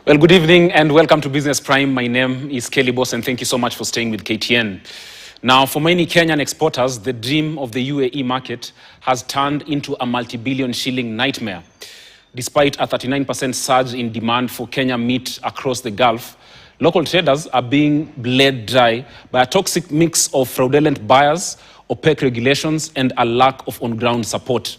Well, good evening and welcome to Business Prime. My name is Kelly Boss and thank you so much for staying with KTN. Now, for many Kenyan exporters, the dream of the UAE market has turned into a multi-billion shilling nightmare. Despite a 39% surge in demand for Kenya meat across the Gulf, local traders are being bled dry by a toxic mix of fraudulent buyers, opaque regulations, and a lack of on-ground support.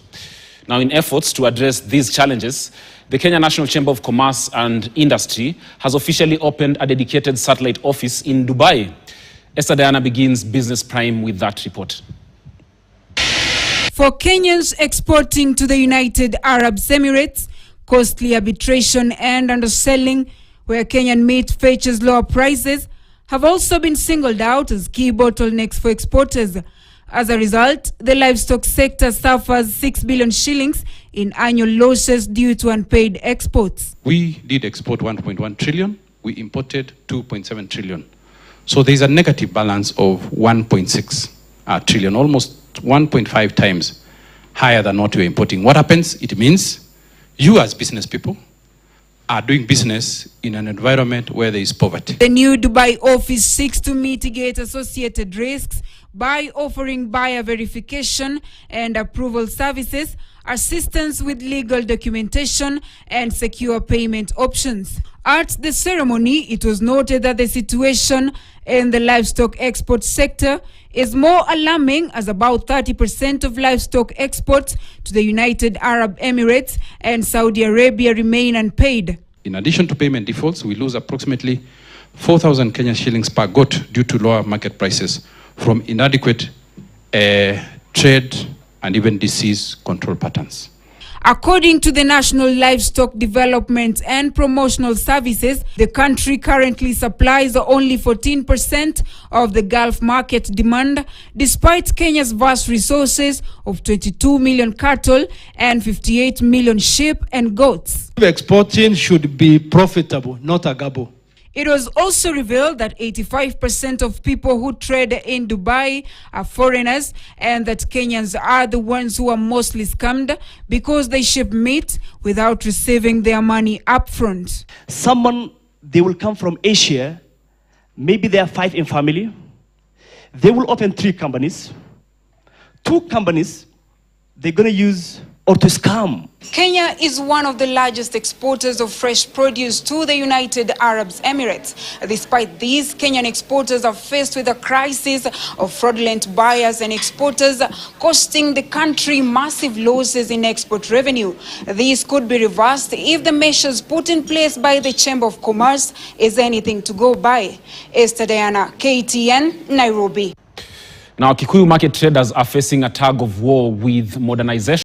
Now, in efforts to address these challenges, the Kenya National Chamber of Commerce and Industry has officially opened a dedicated satellite office in Dubai. Esther Diana begins Business Prime with that report. For Kenyans exporting to the United Arab Emirates, costly arbitration and underselling, where Kenyan meat fetches lower prices, have also been singled out as key bottlenecks for exporters. As a result, the livestock sector suffers 6 billion shillings in annual losses due to unpaid exports. We did export 1.1 trillion. We imported 2.7 trillion. So there's a negative balance of 1.6 trillion, almost 1.5 times higher than what we're importing. What happens? It means you as business people are doing business in an environment where there is poverty. The new Dubai office seeks to mitigate associated risks by offering buyer verification and approval services, assistance with legal documentation, and secure payment options. At the ceremony, it was noted that the situation in the livestock export sector is more alarming, as about 30% of livestock exports to the United Arab Emirates and Saudi Arabia remain unpaid. In addition to payment defaults, we lose approximately 4,000 Kenyan shillings per goat due to lower market prices from inadequate trade and even disease control patterns. According to the National Livestock Development and Promotional Services, the country currently supplies only 14% of the Gulf market demand, despite Kenya's vast resources of 22 million cattle and 58 million sheep and goats. Exporting should be profitable, not a gamble. It was also revealed that 85% of people who trade in Dubai are foreigners, and that Kenyans are the ones who are mostly scammed because they ship meat without receiving their money upfront. They will come from Asia, maybe they are 5 in family. They will open 3 companies. 2 companies they're going to use or to scam. Kenya is one of the largest exporters of fresh produce to the United Arab Emirates. Despite this, Kenyan exporters are faced with a crisis of fraudulent buyers and exporters, costing the country massive losses in export revenue. This could be reversed if the measures put in place by the Chamber of Commerce is anything to go by. Esther Diana, KTN, Nairobi. Now, Kikuyu market traders are facing a tug of war with modernization.